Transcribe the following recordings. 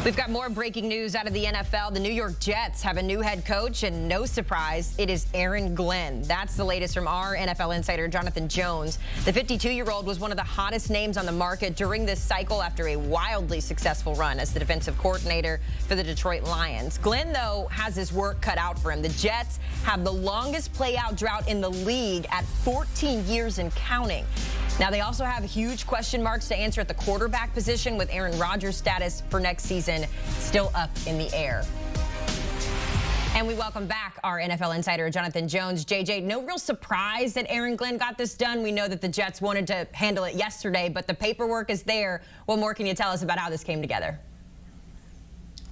We've got more breaking news out of the NFL. The New York Jets have a new head coach, and no surprise, it is Aaron Glenn. That's the latest from our NFL insider, Jonathan Jones. The 52-year-old was one of the hottest names on the market during this cycle after a wildly successful run as the defensive coordinator for the Detroit Lions. Glenn, though, has his work cut out for him. The Jets have the longest playout drought in the league at 14 years and counting. Now, they also have huge question marks to answer at the quarterback position, with Aaron Rodgers' status for next season still up in the air. And we welcome back our NFL insider, Jonathan Jones. JJ, no real surprise that Aaron Glenn got this done. We know that the Jets wanted to handle it yesterday, but the paperwork is there. What more can you tell us about how this came together?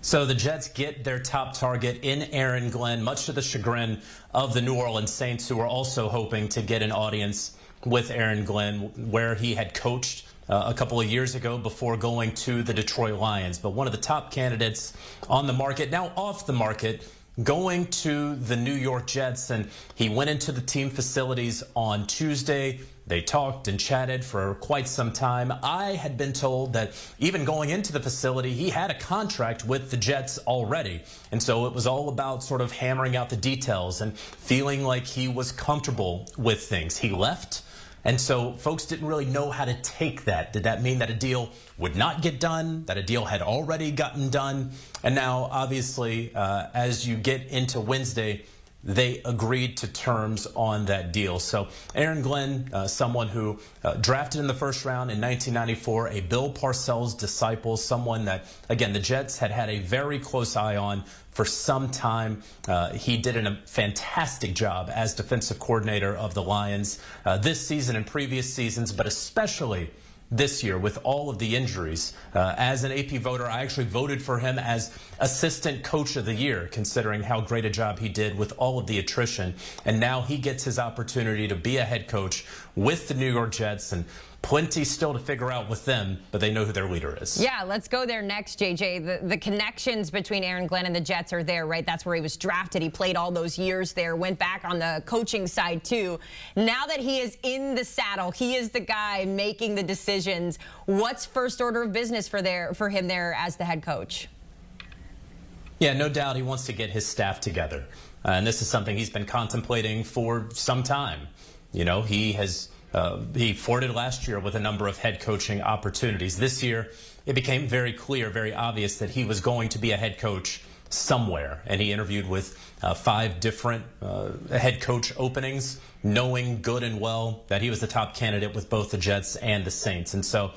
So the Jets get their top target in Aaron Glenn, much to the chagrin of the New Orleans Saints, who are also hoping to get an audience with Aaron Glenn, where he had coached a couple of years ago before going to the Detroit Lions. But one of the top candidates on the market, now off the market, going to the New York Jets. And he went into the team facilities on Tuesday. They talked and chatted for quite some time. I had been told that even going into the facility, he had a contract with the Jets already. And so it was all about sort of hammering out the details and feeling like he was comfortable with things. He left. And so folks didn't really know how to take that. Did that mean that a deal would not get done, that a deal had already gotten done? And now, obviously, as you get into Wednesday, they agreed to terms on that deal. So Aaron Glenn, someone who drafted in the first round in 1994, a Bill Parcells disciple, someone that, again, the Jets had a very close eye on for some time. He did a fantastic job as defensive coordinator of the Lions this season and previous seasons, but especially this year with all of the injuries. As an AP voter, I actually voted for him as assistant coach of the year, considering how great a job he did with all of the attrition. And now he gets his opportunity to be a head coach with the New York Jets, and plenty still to figure out with them, but they know who their leader is. Yeah, let's go there next, JJ. The connections between Aaron Glenn and the Jets are there, right? That's where he was drafted. He played all those years there, went back on the coaching side too. Now that he is in the saddle, he is the guy making the decisions. What's first order of business for him there as the head coach? Yeah, no doubt he wants to get his staff together. And this is something he's been contemplating for some time. You know, he flirted last year with a number of head coaching opportunities. This year, it became very clear, very obvious that he was going to be a head coach somewhere. And he interviewed with 5 different head coach openings, knowing good and well that he was the top candidate with both the Jets and the Saints. And so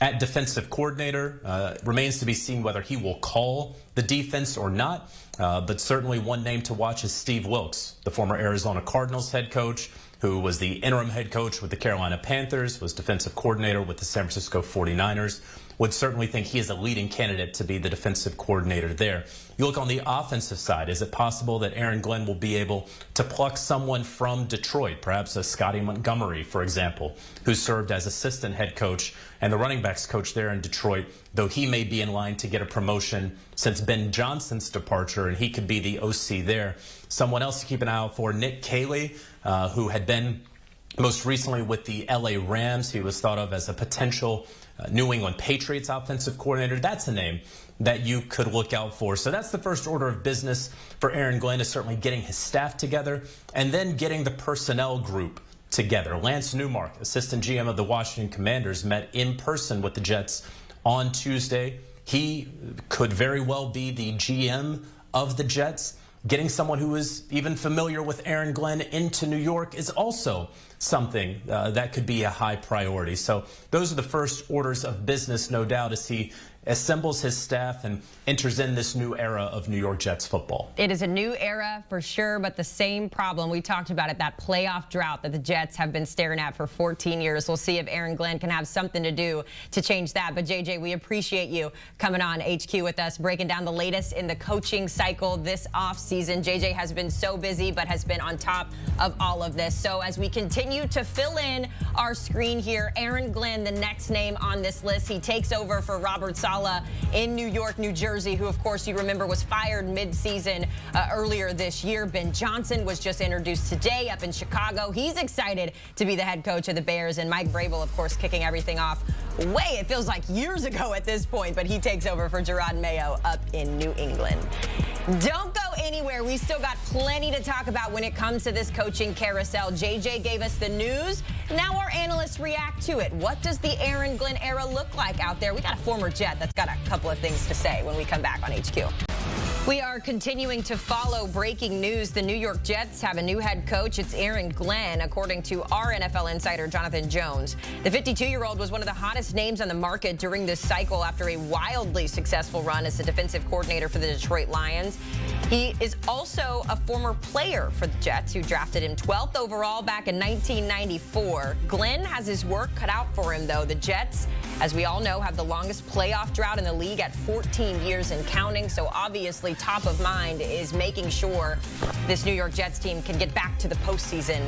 at defensive coordinator, remains to be seen whether he will call the defense or not. But certainly one name to watch is Steve Wilks, the former Arizona Cardinals head coach, who was the interim head coach with the Carolina Panthers, was defensive coordinator with the San Francisco 49ers. Would certainly think he is a leading candidate to be the defensive coordinator there. You look on the offensive side, is it possible that Aaron Glenn will be able to pluck someone from Detroit, perhaps a Scotty Montgomery, for example, who served as assistant head coach and the running backs coach there in Detroit, though he may be in line to get a promotion since Ben Johnson's departure, and he could be the OC there. Someone else to keep an eye out for, Nick Caley, who had been most recently with the LA Rams. He was thought of as a potential New England Patriots offensive coordinator. That's a name that you could look out for. So that's the first order of business for Aaron Glenn, is certainly getting his staff together and then getting the personnel group together. Lance Newmark, assistant GM of the Washington Commanders, met in person with the Jets on Tuesday. He could very well be the GM of the Jets. Getting someone who is even familiar with Aaron Glenn into New York is also something that could be a high priority. So those are the first orders of business, no doubt, as he assembles his staff and enters in this new era of New York Jets football. It is a new era for sure, but the same problem we talked about, that playoff drought that the Jets have been staring at for 14 years. We'll see if Aaron Glenn can have something to do to change that. But JJ, we appreciate you coming on HQ with us, breaking down the latest in the coaching cycle this offseason. JJ has been so busy, but has been on top of all of this. So as we continue get you to fill in our screen here. Aaron Glenn, the next name on this list. He takes over for Robert Saleh in New York, New Jersey, who, of course, you remember was fired mid-season earlier this year. Ben Johnson was just introduced today up in Chicago. He's excited to be the head coach of the Bears, and Mike Vrabel, of course, kicking everything off it feels like years ago at this point, but he takes over for Gerard Mayo up in New England. Don't go anywhere. We still got plenty to talk about when it comes to this coaching carousel. JJ gave us the news. Now our analysts react to it. What does the Aaron Glenn era look like out there? We got a former Jet that's got a couple of things to say when we come back on HQ. We are continuing to follow breaking news. The New York Jets have a new head coach. It's Aaron Glenn, according to our NFL insider, Jonathan Jones. The 52-year-old was one of the hottest names on the market during this cycle after a wildly successful run as the defensive coordinator for the Detroit Lions. He is also a former player for the Jets, who drafted him 12th overall back in 1994. Glenn has his work cut out for him, though. The Jets, as we all know, have the longest playoff drought in the league at 14 years and counting, so obviously top of mind is making sure this New York Jets team can get back to the postseason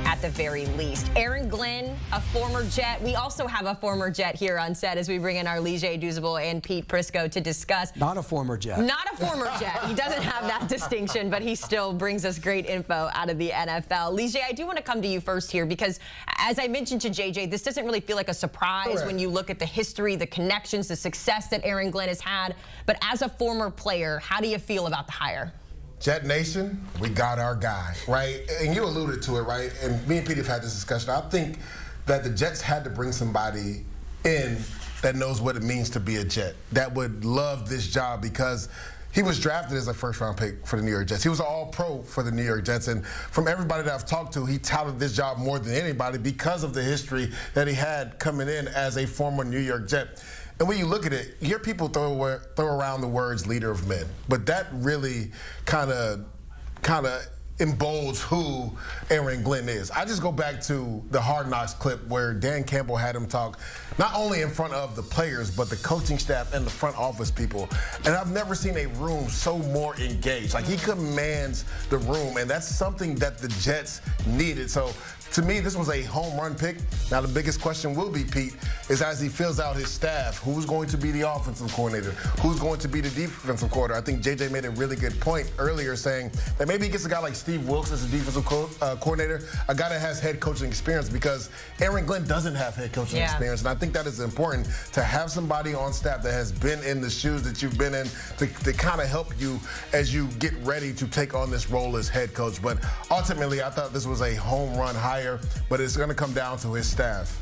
at the very least. Aaron Glenn, a former Jet. We also have a former Jet here on set as we bring in our Leger Douzable and Pete Prisco to discuss. Not a former Jet. Not a former Jet. He doesn't have that distinction, but he still brings us great info out of the NFL. Leger, I do want to come to you first here because, as I mentioned to JJ, this doesn't really feel like a surprise when you look at the history, the connections, the success that Aaron Glenn has had. But as a former player, how do you feel about the hire? Jet Nation, we got our guy, right? And you alluded to it, right? And me and Pete have had this discussion. I think that the Jets had to bring somebody in that knows what it means to be a Jet, that would love this job, because he was drafted as a first-round pick for the New York Jets. He was an all-pro for the New York Jets. And from everybody that I've talked to, he touted this job more than anybody because of the history that he had coming in as a former New York Jet. And when you look at it, you hear people throw around the words leader of men. But that really kind of embolds who Aaron Glenn is. I just go back to the Hard Knocks clip where Dan Campbell had him talk not only in front of the players, but the coaching staff and the front office people. And I've never seen a room so more engaged. Like, he commands the room, and that's something that the Jets needed. So to me, this was a home run pick. Now, the biggest question will be, Pete, is as he fills out his staff, who's going to be the offensive coordinator? Who's going to be the defensive coordinator? I think JJ made a really good point earlier, saying that maybe he gets a guy like Steve Wilks as a defensive coordinator, a guy that has head coaching experience, because Aaron Glenn doesn't have head coaching experience. And I think that is important to have somebody on staff that has been in the shoes that you've been in to kind of help you as you get ready to take on this role as head coach. But ultimately, I thought this was a home run hire, but it's going to come down to his staff.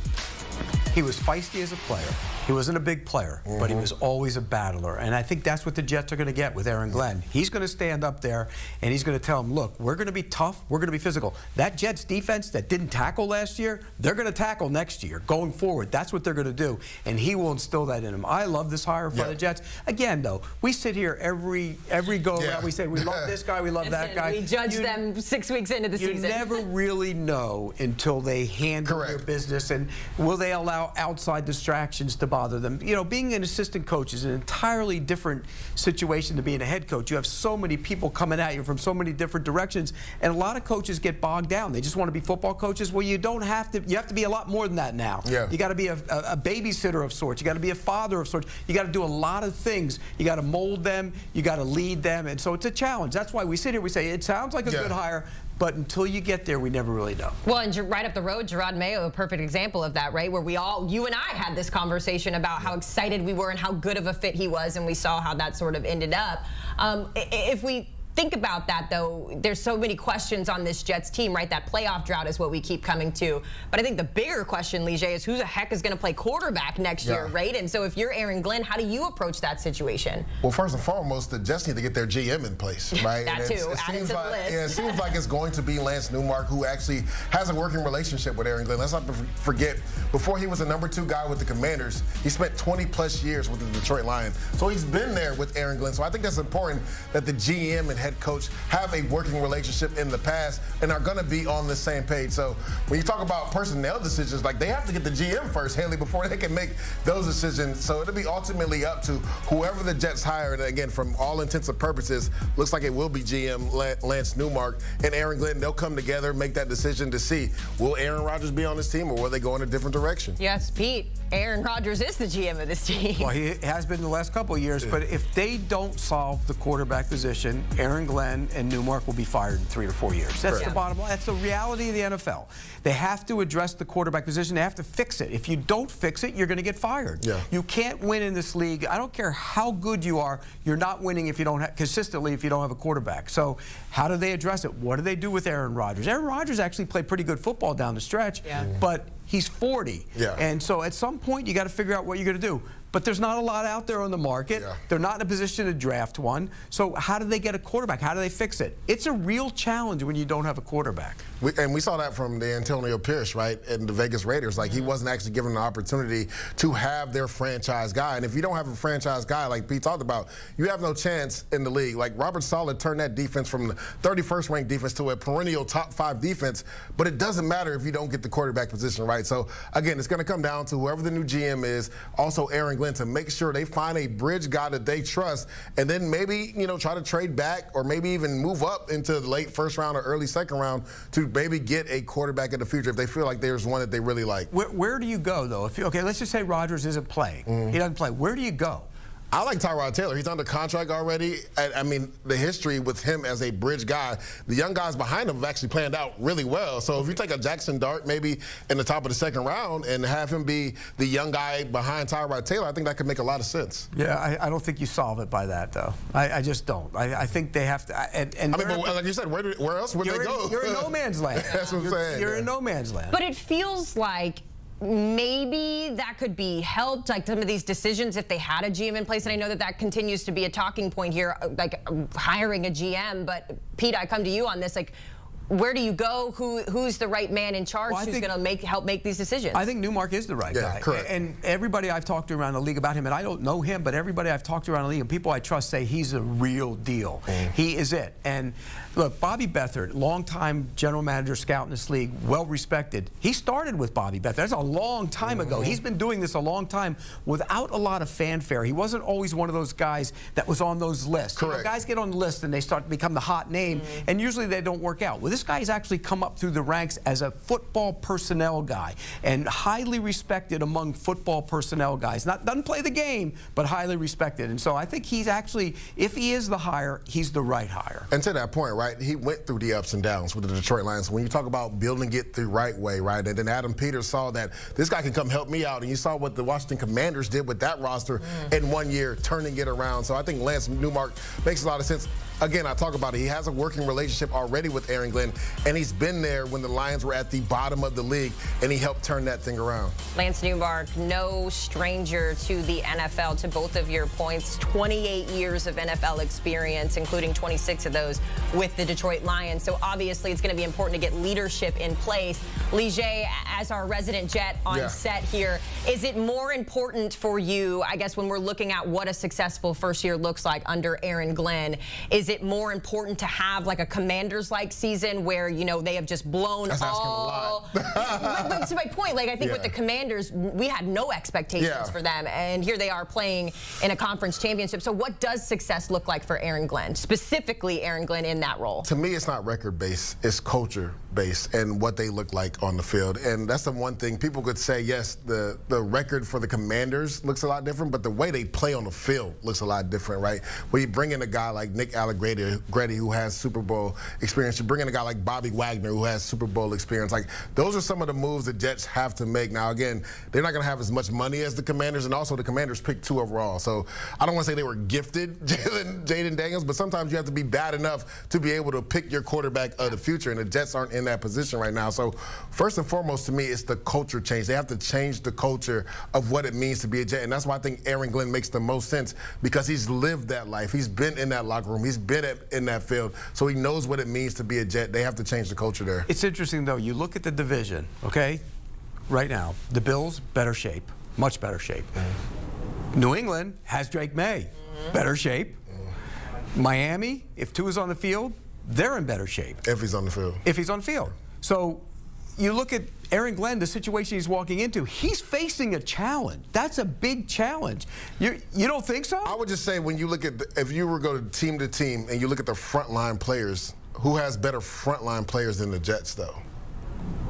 He was feisty as a player. He wasn't a big player, but he was always a battler. And I think that's what the Jets are going to get with Aaron Glenn. He's going to stand up there, and he's going to tell them, look, we're going to be tough. We're going to be physical. That Jets defense that didn't tackle last year, they're going to tackle next year. Going forward, that's what they're going to do. And he will instill that in him. I love this hire for the Jets. Again, though, we sit here every go-around. We say, we love this guy, we love that guy. We judge them 6 weeks into the season. You never really know until they handle their business, and will they allow outside distractions to bother them. You know, being an assistant coach is an entirely different situation to being a head coach. You have so many people coming at you from so many different directions, and a lot of coaches get bogged down. They just want to be football coaches. Well, you don't have to. You have to be a lot more than that now. You got to be a babysitter of sorts. You got to be a father of sorts. You got to do a lot of things. You got to mold them. You got to lead them, and so it's a challenge. That's why we sit here. We say it sounds like a good hire, but until you get there, we never really know. Well, and right up the road, Gerard Mayo, a perfect example of that, right? Where you and I had this conversation about how excited we were and how good of a fit he was, and we saw how that sort of ended up. If we think about that, though, there's so many questions on this Jets team, right? That playoff drought is what we keep coming to. But I think the bigger question, Leger, is who the heck is going to play quarterback next year, right? And so if you're Aaron Glenn, how do you approach that situation? Well, first and foremost, the Jets need to get their GM in place, right? That too, added to the list. It seems like it's going to be Lance Newmark, who actually has a working relationship with Aaron Glenn. Let's not forget, before he was a #2 guy with the Commanders, he spent 20-plus years with the Detroit Lions. So he's been there with Aaron Glenn. So I think that's important that the GM and head head coach have a working relationship in the past and are going to be on the same page. So when you talk about personnel decisions, like they have to get the GM first, Haley, before they can make those decisions. So it'll be ultimately up to whoever the Jets hire. And again, from all intents and purposes, looks like it will be GM Lance Newmark and Aaron Glenn. They'll come together, make that decision to see, will Aaron Rodgers be on this team or will they go in a different direction? Yes, Pete. Aaron Rodgers is the GM of this team. Well, he has been the last couple of years, but if they don't solve the quarterback position, Aaron Glenn and Newmark will be fired in 3 to 4 years. That's the bottom line. That's the reality of the NFL. They have to address the quarterback position. They have to fix it. If you don't fix it, you're going to get fired. Yeah. You can't win in this league. I don't care how good you are. You're not winning if you don't consistently if you don't have a quarterback. So how do they address it? What do they do with Aaron Rodgers? Aaron Rodgers actually played pretty good football down the stretch, but he's 40. Yeah. And so at some point, you got to figure out what you're going to do. But there's not a lot out there on the market. Yeah. They're not in a position to draft one. So how do they get a quarterback? How do they fix it? It's a real challenge when you don't have a quarterback. We saw that from the Antonio Pierce, right, and the Vegas Raiders. Like, he wasn't actually given an opportunity to have their franchise guy. And if you don't have a franchise guy, like Pete talked about, you have no chance in the league. Like, Robert Saleh turned that defense from the 31st ranked defense to a perennial top 5 defense. But it doesn't matter if you don't get the quarterback position right. So, again, it's going to come down to whoever the new GM is, also Aaron Glenn, to make sure they find a bridge guy that they trust, and then maybe, try to trade back or maybe even move up into the late first round or early second round to maybe get a quarterback in the future if they feel like there's one that they really like. Where do you go, though? Okay, let's just say Rodgers isn't playing. He doesn't play. Where do you go? I like Tyrod Taylor. He's under contract already. I mean, the history with him as a bridge guy, the young guys behind him have actually planned out really well. So if you take a Jackson Dart maybe in the top of the second round and have him be the young guy behind Tyrod Taylor, I think that could make a lot of sense. Yeah, I don't think you solve it by that, though. I just don't. I think they have to. And I mean, but like you said, where else would they go? You're in no man's land. That's what I'm saying. You're in no man's land. But it feels like maybe that could be helped, like some of these decisions if they had a GM in place. And I know that continues to be a talking point here, like hiring a GM. But Pete, I come to you on this. Like, where do you go? Who's the right man in charge? Who's going to help make these decisions? I think Newmark is the right guy. Correct. And everybody I've talked to around the league about him, and I don't know him, but everybody I've talked to around the league and people I trust say he's a real deal. He is it. And look, Bobby Beathard, longtime general manager, scout in this league, well respected. He started with Bobby Beathard. That's a long time ago. He's been doing this a long time without a lot of fanfare. He wasn't always one of those guys that was on those lists. Correct. Guys get on the list and they start to become the hot name, and usually they don't work out. Well, this guy's actually come up through the ranks as a football personnel guy and highly respected among football personnel guys. Doesn't play the game, but highly respected. And so I think he's actually, if he is the hire, he's the right hire. And to that point, right, he went through the ups and downs with the Detroit Lions. When you talk about building it the right way, right, and then Adam Peters saw that this guy can come help me out, and you saw what the Washington Commanders did with that roster in 1 year, turning it around. So I think Lance Newmark makes a lot of sense. Again, I talk about it. He has a working relationship already with Aaron Glenn, and he's been there when the Lions were at the bottom of the league, and he helped turn that thing around. Lance Newmark, no stranger to the NFL, to both of your points. 28 years of NFL experience, including 26 of those with the Detroit Lions. So obviously it's going to be important to get leadership in place. Leger, as our resident Jet on set here, is it more important for you, I guess, when we're looking at what a successful first year looks like under Aaron Glenn, is it more important to have like a Commanders-like season where, they have just blown all? But to my point, like I think with the Commanders, we had no expectations for them, and here they are playing in a conference championship. So what does success look like for Aaron Glenn, specifically Aaron Glenn in that role? To me, it's not record-based, it's culture-based and what they look like on the field. And that's the one thing people could say, yes, the record for the Commanders looks a lot different, but the way they play on the field looks a lot different, right? When you bring in a guy like Nick Allegretti, who has Super Bowl experience, you bring in a guy like Bobby Wagner, who has Super Bowl experience. Like, those are some of the moves the Jets have to make. Now, again, they're not going to have as much money as the Commanders, and also the Commanders picked 2 overall. So I don't want to say they were gifted Jaden Daniels, but sometimes you have to be bad enough to be able to pick your quarterback of the future, and the Jets aren't in that position right now. So first and foremost, to me, it's the culture change. They have to change the culture of what it means to be a Jet, and that's why I think Aaron Glenn makes the most sense, because he's lived that life. He's been in that locker room. He's been in that field, so he knows what it means to be a Jet. They have to change the culture there. It's interesting, though. You look at the division, okay? Right now, the Bills, better shape, much better shape. New England has Drake May, better shape. Miami, if Tua's on the field, they're in better shape. If he's on the field. If he's on the field. So you look at Aaron Glenn, the situation he's walking into, he's facing a challenge. That's a big challenge. You don't think so? I would just say when you look at, if you were going to team and you look at the frontline players, who has better frontline players than the Jets, though?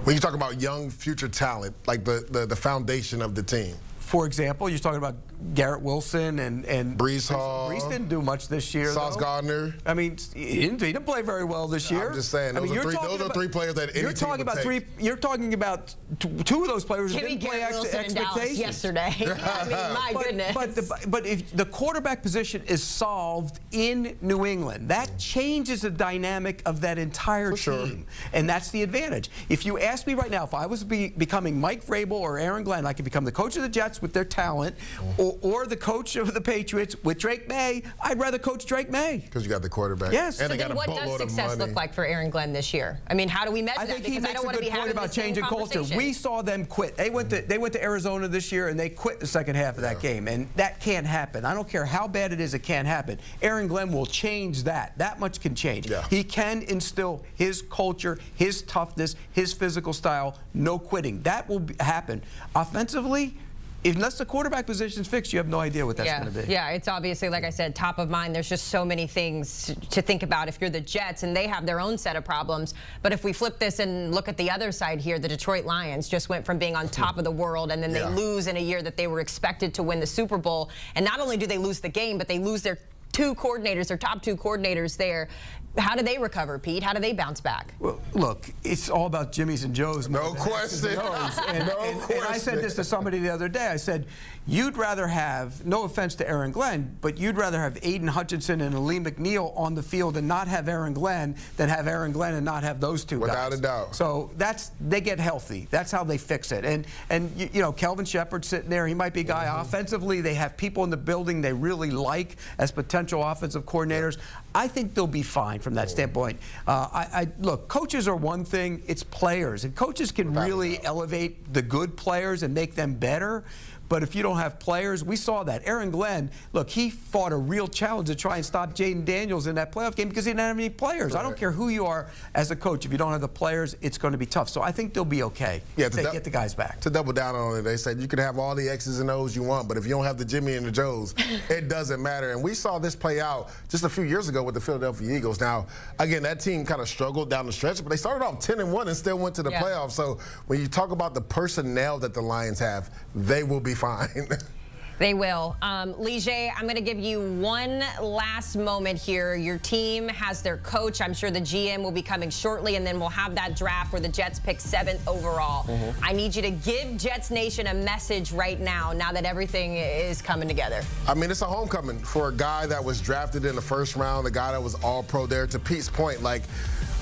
When you talk about young future talent, like the foundation of the team. For example, you're talking about Garrett Wilson and Breece Hall. Breece didn't do much this year. Sauce Gardner. I mean, he didn't play very well this year. I'm just saying, those are three players that any team would take. You're talking about two of those players who didn't play expectations yesterday. I mean, my goodness. But if the quarterback position is solved in New England, that changes the dynamic of that entire team, and that's the advantage. If you ask me right now, if I was becoming Mike Vrabel or Aaron Glenn, I could become the coach of the Jets with their talent, or the coach of the Patriots with Drake May. I'd rather coach Drake May. Because you got the quarterback. Yes. And so then what does success look like for Aaron Glenn this year? I mean, how do we measure that? Because I don't want to be having about changing culture. We saw them quit. They went to Arizona this year, and they quit the second half of that game, and that can't happen. I don't care how bad it is, it can't happen. Aaron Glenn will change that. That much can change. Yeah. He can instill his culture, his toughness, his physical style, no quitting. That will happen. Offensively, unless the quarterback position's fixed, you have no idea what that's going to be. Yeah, it's obviously, like I said, top of mind. There's just so many things to think about if you're the Jets, and they have their own set of problems. But if we flip this and look at the other side here, the Detroit Lions just went from being on top of the world, and then they lose in a year that they were expected to win the Super Bowl. And not only do they lose the game, but they lose their top two coordinators there. How do they recover, Pete? How do they bounce back? Well, look, it's all about Jimmys and Joes. No question. And I said this to somebody the other day. I said, you'd rather have, no offense to Aaron Glenn, but you'd rather have Aiden Hutchinson and Aleem McNeil on the field and not have Aaron Glenn than have Aaron Glenn and not have those two guys. Without a doubt. So they get healthy. That's how they fix it. And you know, Kelvin Shepard's sitting there. He might be a guy offensively. They have people in the building they really like as potential offensive coordinators. I think they'll be fine from that standpoint. Look, coaches are one thing, it's players. And coaches can really elevate the good players and make them better. But if you don't have players, we saw that. Aaron Glenn, look, he fought a real challenge to try and stop Jaden Daniels in that playoff game because he didn't have any players. I don't care who you are as a coach. If you don't have the players, it's going to be tough. So I think they'll be okay. Yeah, they get the guys back. To double down on it, they said you can have all the X's and O's you want, but if you don't have the Jimmy and the Joes, it doesn't matter. And we saw this play out just a few years ago with the Philadelphia Eagles. Now, again, that team kind of struggled down the stretch, but they started off 10-1 and still went to the playoffs. So when you talk about the personnel that the Lions have, they will be fine. They will. Leger, I'm going to give you one last moment here. Your team has their coach. I'm sure the GM will be coming shortly, and then we'll have that draft where the Jets pick 7th overall. I need you to give Jets Nation a message right now that everything is coming together. I mean, it's a homecoming for a guy that was drafted in the first round, a guy that was all-pro there. To Pete's point, like,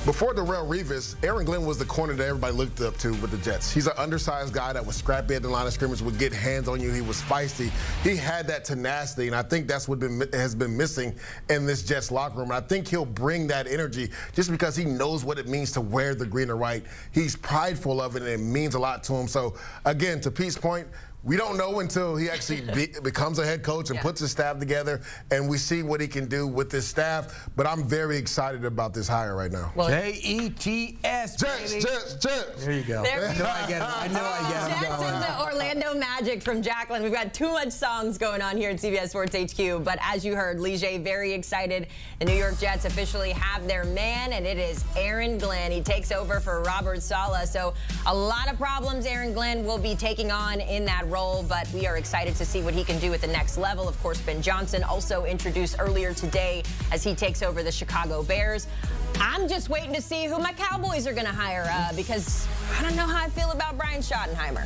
before Darrelle Revis, Aaron Glenn was the corner that everybody looked up to with the Jets. He's an undersized guy that was scrappy at the line of scrimmage, would get hands on you. He was feisty. He had that tenacity, and I think that's what has been missing in this Jets locker room. And I think he'll bring that energy just because he knows what it means to wear the green and white. He's prideful of it, and it means a lot to him. So, again, to Pete's point, we don't know until he actually becomes a head coach and puts his staff together, and we see what he can do with his staff. But I'm very excited about this hire right now. Well, Jets, baby. Jets. There you go. I know I get him. I know I get him. Jets and the Orlando Magic from Jacqueline. We've got too much songs going on here at CBS Sports HQ. But as you heard, Leger very excited. The New York Jets officially have their man, and it is Aaron Glenn. He takes over for Robert Saleh. So a lot of problems Aaron Glenn will be taking on in that role, but we are excited to see what he can do at the next level. Of course, Ben Johnson also introduced earlier today as he takes over the Chicago Bears. I'm just waiting to see who my Cowboys are going to hire because I don't know how I feel about Brian Schottenheimer.